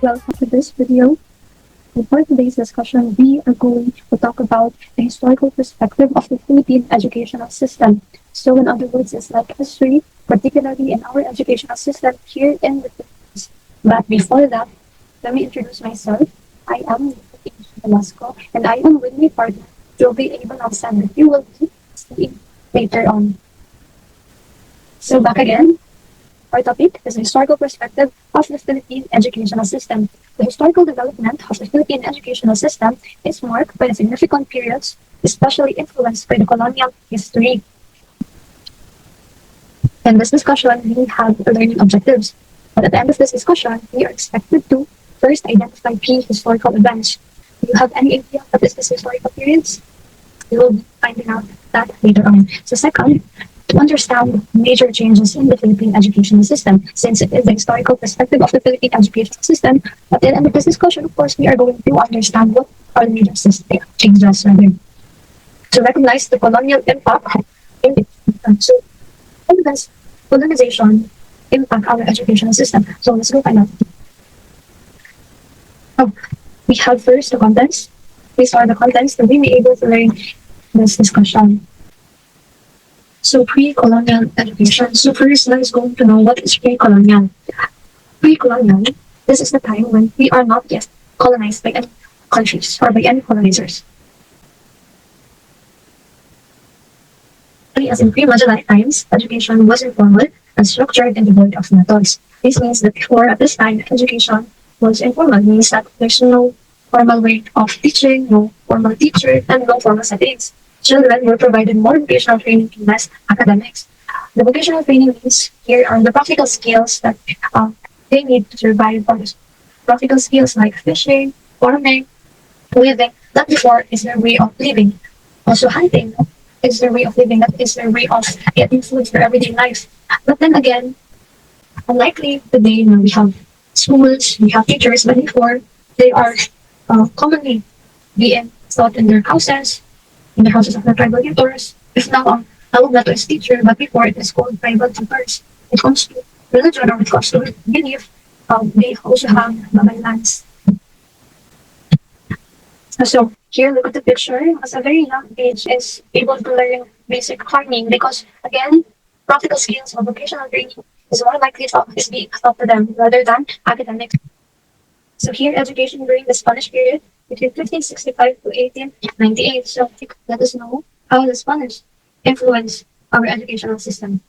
welcome to this video. For today's discussion, we are going to talk about the historical perspective of the Philippine educational system. So in other words, it's like history, particularly in our educational system here in the Philippines. But before that, let me introduce myself. I am Velasco, and I am with my partner, Joby Abel Alsan, that you will be seeing later on. So back again, our topic is the historical perspective of the Philippine educational system. The historical development of the Philippine educational system is marked by the significant periods, especially influenced by the colonial history. In this discussion, we have learning objectives. But at the end of this discussion, we are expected to first identify key historical events. Do you have any idea what is this historical periods? We will be finding out that later on. So second, to understand major changes in the Philippine educational system, since it is the historical perspective of the Philippine educational system. At the end of this discussion, of course, we are going to understand what are the major changes rather. To recognize the colonial impact in the so how does colonization impact our educational system? So let's go find out. Oh, we have first the contents. These are the contents that we may be able to learn this discussion. So pre-colonial education. So first, let's go to know what is pre-colonial. Pre-colonial, this is the time when we are not yet colonized by any countries or by any colonizers. As in pre-Magellanic times, education was informal and structured and devoid of methods. This means that before, at this time, education was informal, means that there's no formal way of teaching, no formal teacher, and no formal settings. Children were provided more vocational training and less academics. The vocational training means here are the practical skills that they need to survive on this. Practical skills like fishing, farming, weaving. That before is their way of living. Also hunting is their way of living. That is their way of getting food for everyday life. But then again, unlikely today now we have schools, we have teachers, but before they are commonly being taught in their houses, in the houses of the tribal tutors. If now tawag na to is teacher, but before it is called tribal tutors. It comes to religion or it comes to belief, they also have babay lands. So here, look at the picture. As a very young age, is able to learn basic farming because again, practical skills or vocational training is more likely is being taught to them rather than academics. So here, education during the Spanish period between 1565 to 1898. So let us know how the Spanish influenced our educational system.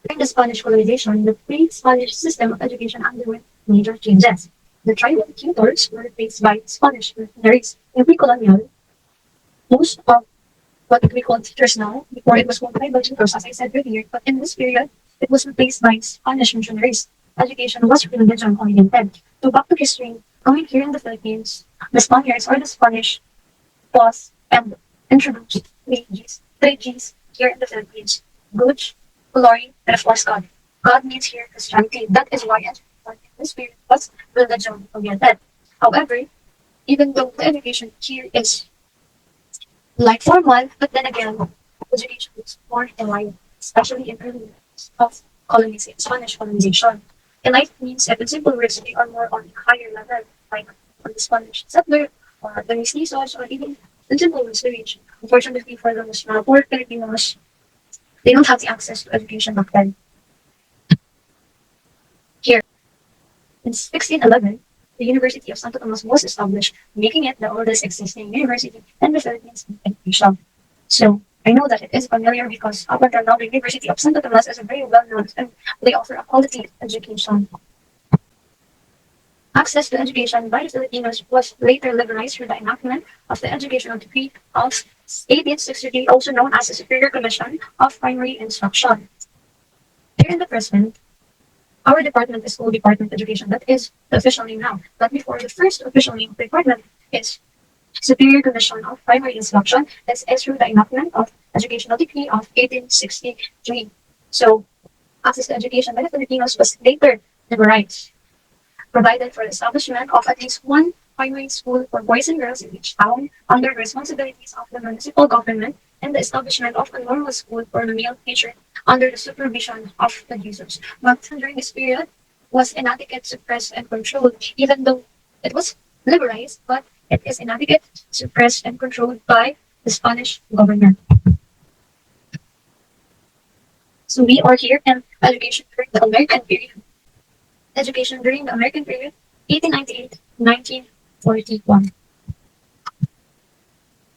During the Spanish colonization, the pre-Spanish system of education underwent major changes. The tribal tutors were replaced by Spanish missionaries. In pre-colonial, most of what we call teachers now, before it was called tribal tutors, as I said earlier, but in this period, it was replaced by Spanish missionaries. Education was religion oriented. So back to history, going here in the Philippines, the Spaniards or the Spanish was and introduced three G's here in the Philippines. Good, glory, and of course God. God means here Christianity. That is why education in this period was religion oriented. However, even though the education here is like formal, but then again, education is more elite, especially in early years of colonization, Spanish colonization. Elite means, in simple words, they are more on a higher level, like on the Spanish settler, or the mestizos, or even in simple words, the rich. Unfortunately for those poor Filipinos, they don't have the access to education back then. Here, in 1611, the University of Santo Tomas was established, making it the oldest existing university in the Philippines in Asia. So, I know that it is familiar because up until now, the University of Santo Tomas is very well known and they offer a quality education. Access to education by the Filipinos was later liberalized through the enactment of the Educational Decree of 1863, also known as the Superior Commission of Primary Instruction. Here in the present, our department is called Department of Education. That is the official name now. But before, the first official name of the department is Superior Commission of Primary Instruction. This is through the enactment of Educational Decree of 1863. So, access to education by the Filipinos was later liberalized, provided for the establishment of at least one primary school for boys and girls in each town under the responsibilities of the municipal government and the establishment of a normal school for the male teacher under the supervision of the users. But during this period, was inadequate, suppressed, and controlled, even though it was liberalized, but it is inadequate, suppressed, and controlled by the Spanish government. So we are here in education during the American period. Education during the American period, 1898 to 1941.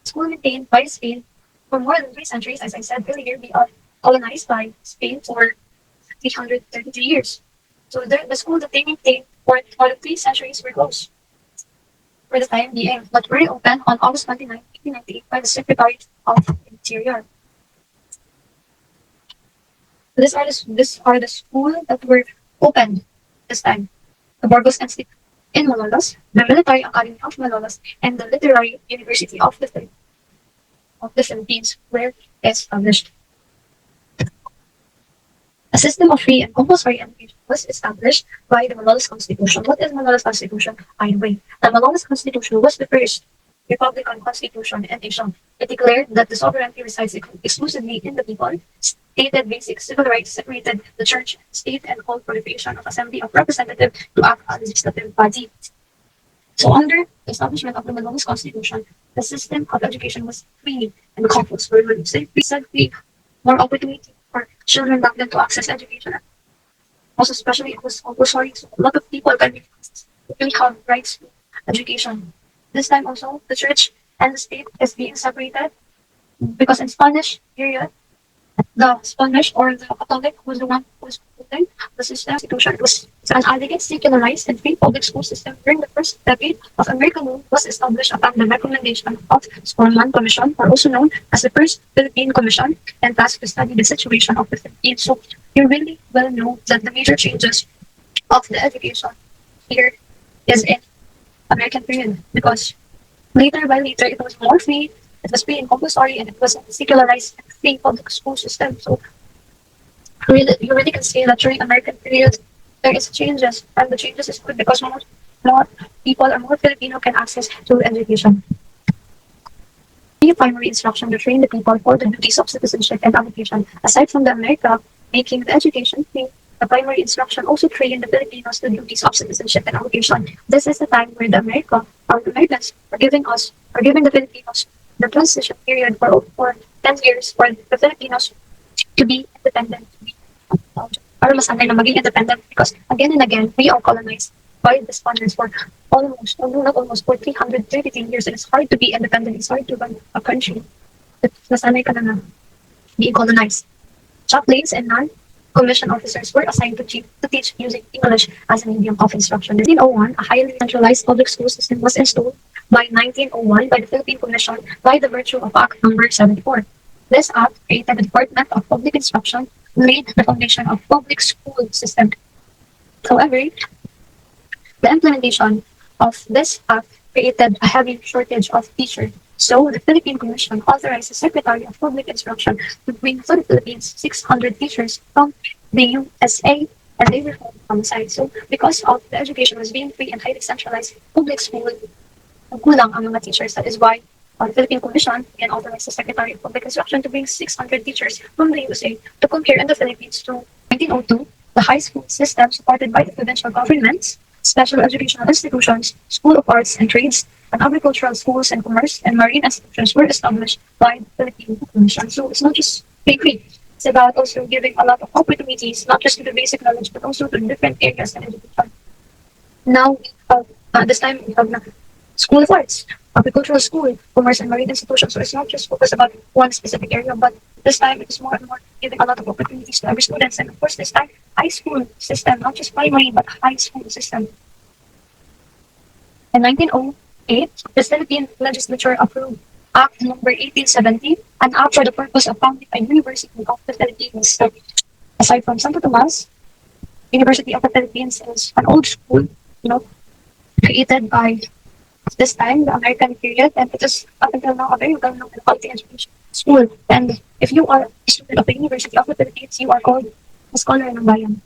School maintained by Spain for more than 3 centuries. As I said earlier, we are colonized by Spain for 333 years. So the school that they maintained for more than 3 centuries were closed for the time being, but were reopened on August 29, 1898 by the Secretary of Interior. These are the school that were opened this time. The Burgos Institute in Malolos, the Military Academy of Malolos, and the Literary University of the Philippines were established. A system of free and compulsory education was established by the Malolos Constitution. What is Malolos Constitution? By the way, the Malolos Constitution was the first Republican Constitution in Asia. It declared that the sovereignty resides exclusively in the people, stated basic civil rights, separated the church and state, and called for the creation of Assembly of Representatives to act as legislative body. So under the establishment of the Malolos Constitution, the system of education was free and compulsory. We said free, more opportunity for children back then to access education. Also, especially it was compulsory, so a lot of people can really have rights to education. This time also, the church and the state is being separated because in Spanish period, the Spanish or the Catholic was the one who was holding the system institution. It was an adequate, secularized, and free public school system during the first decade of American rule was established upon the recommendation of Scorman Commission, or also known as the First Philippine Commission, and tasked to study the situation of the Philippines. So you really well know that the major changes of the education here is in American period because later by later it was more free, it was free and compulsory, and it was a secularized and free public school system. So you really can say that during American period there is changes, and the changes is good because more people or more Filipino can access to education. Free primary instruction to train the people for the duties of citizenship and application. Aside from the America making the education free, the primary instruction also trained the Filipinos the duties of citizenship and application. This is the time where the Americans are giving the Filipinos the transition period for 10 years for the Filipinos to be independent, para masanay na maging independent because again and again, we are colonized by the Spaniards for for 333 years. And it's hard to be independent. It's hard to run a country. Nasanay ka na being colonized. Chaplains and non-commissioned officers were assigned to teach using English as a medium of instruction. In 1901, a highly centralized public school system was installed by 1901 by the Philippine Commission by the virtue of Act Number 74. This act created the Department of Public Instruction, laid the foundation of public school system. However, the implementation of this act created a heavy shortage of teachers. So the Philippine Commission authorized the Secretary of Public Instruction to bring to the Philippines 600 teachers from the USA, and they were from the side. So because of the education was being free and highly centralized, public school, kulang ang mga teachers. That is why the Philippine Commission can authorize the Secretary of Public Instruction to bring 600 teachers from the USA to compare in the Philippines to 1902, the high school system supported by the provincial governments, special educational institutions, school of arts and trades, and agricultural schools and commerce and marine institutions were established by the Philippine Commission. So it's not just free. It's about also giving a lot of opportunities, not just to the basic knowledge, but also to different areas in education. Now, this time we have School of Arts, agricultural school, commerce and marine institutions. So it's not just focused about one specific area, but this time it is more and more giving a lot of opportunities to every students. And of course, this time high school system, not just primary, but high school system. In 1908, the Philippine legislature approved Act Number 1870, an act for the purpose of founding a University of the Philippines. So, aside from Santo Tomas, University of the Philippines is an old school, created by this time, the American period, and it is up until now a very well-known and quality education school. And if you are a student of the University of the Philippines, you are called a scholar ng bayan.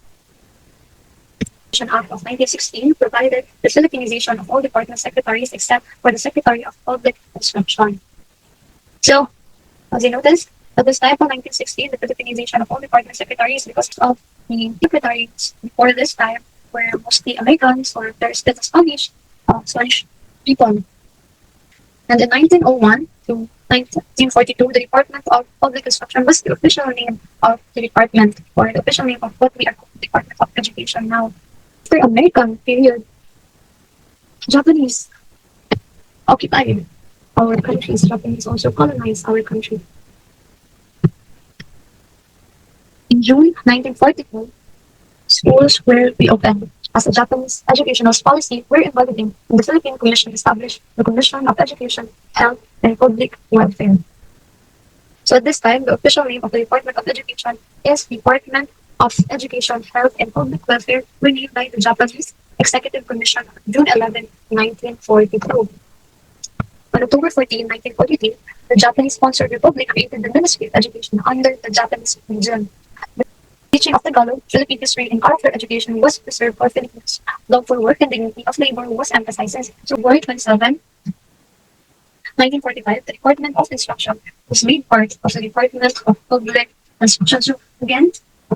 Act of 1916 provided the Philippinization of all department secretaries except for the Secretary of Public Instruction. So, as you notice, at this time of 1916, the Philippinization of all department secretaries because of the secretaries before this time were mostly Americans or there's the Spanish people. And in 1901 to 1942, the Department of Public Instruction was the official name of the department, or the official name of what we are called the Department of Education now. After American period, Japanese occupied our countries. Japanese also colonized our country. In June 1942, schools were reopened as a Japanese educational policy were embodied in the Philippine Commission established the Commission of Education, Health, and Public Welfare. So at this time, the official name of the Department of Education is Department of Education, Health, and Public Welfare, renamed by the Japanese Executive Commission on June 11, 1942. On October 14, 1943, the Japanese-sponsored republic created the Ministry of Education under the Japanese region. The teaching of Tagalog, Philippine history, and character education was preserved for Filipinos. Love for work and dignity of labor was emphasized. So, February 27, 1945, the Department of Instruction was made part of the Department of Public Instruction. So, again,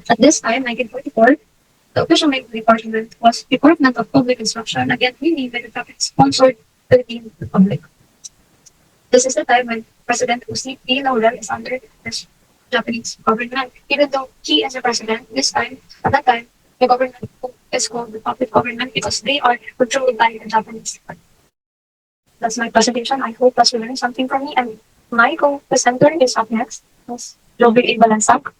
at this time, 1944, the official name of the department was Department of Public Instruction, again renamed by the Japanese-sponsored Philippine Republic. This is the time when President Jose P. Laurel is under this Japanese government. Even though he is the president, at that time, the government is called the puppet government because they are controlled by the Japanese. That's my presentation. I hope that you learned something from me. And my co-presenter is up next, Ms. Joby A. Balansag.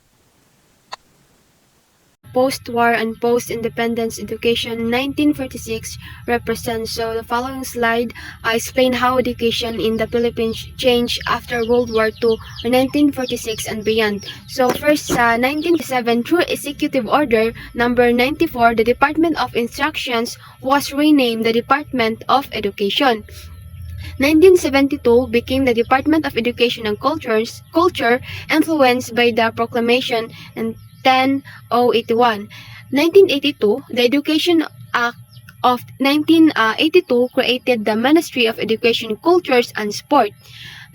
Post-war and post-independence education 1946 represents. So the following slide explain how education in the Philippines changed after World War II or 1946 and beyond. So first, 1947 through Executive Order number 94, the Department of Instructions was renamed the Department of Education. 1972 became the Department of Education and Culture, influenced by the proclamation and 10081. 1982, the Education Act of 1982 created the Ministry of Education, Cultures, and Sport.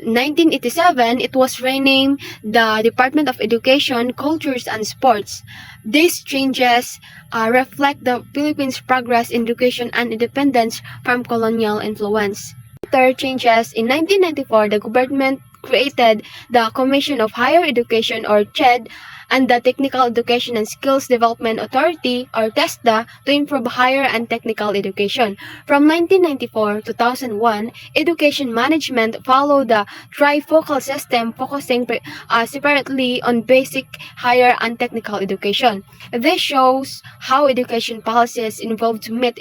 1987, it was renamed the Department of Education, Cultures, and Sports. These changes reflect the Philippines' progress in education and independence from colonial influence. After changes in 1994, the government created the Commission of Higher Education or CHED and the Technical Education and Skills Development Authority or TESDA to improve higher and technical education. From 1994 to 2001, education management followed the trifocal system focusing separately on basic, higher, and technical education. This shows how education policies evolved to meet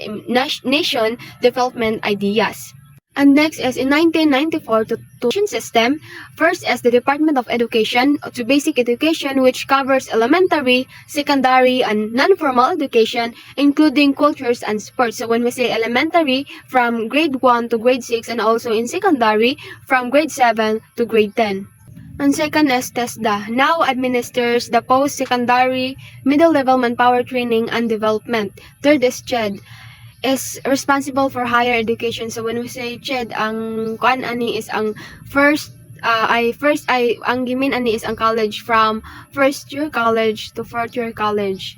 nation development ideas. And next is in 1994 to education system. First is the Department of Education to Basic Education, which covers elementary, secondary, and non-formal education, including cultures and sports. So when we say elementary, from grade 1 to grade 6, and also in secondary, from grade 7 to grade 10. And second is TESDA, now administers the post-secondary, middle-level manpower training and development. Third is CHED, is responsible for higher education. So when we say CHED, ang kuan ani is ang ang gimin ani is ang college from first year college to fourth year college.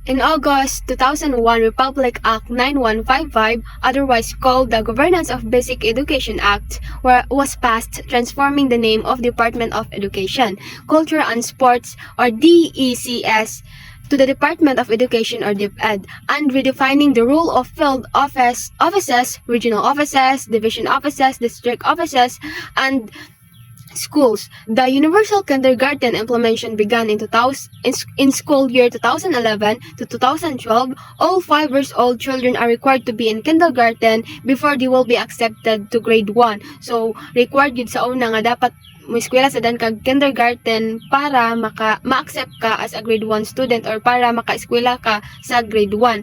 In August 2001, Republic Act 9155, otherwise called the Governance of Basic Education Act, was passed, transforming the name of Department of Education, Culture and Sports or DECS to the Department of Education or DepEd, and redefining the role of field offices, regional offices, division offices, district offices, and schools. The universal kindergarten implementation began in school year 2011 to 2012. All 5 years old children are required to be in kindergarten before they will be accepted to grade 1. So, required yun sa una nga dapat mo eskwela sa dan kag kindergarten para ma-accept ka as a grade 1 student or para maka-eskwela ka sa grade 1.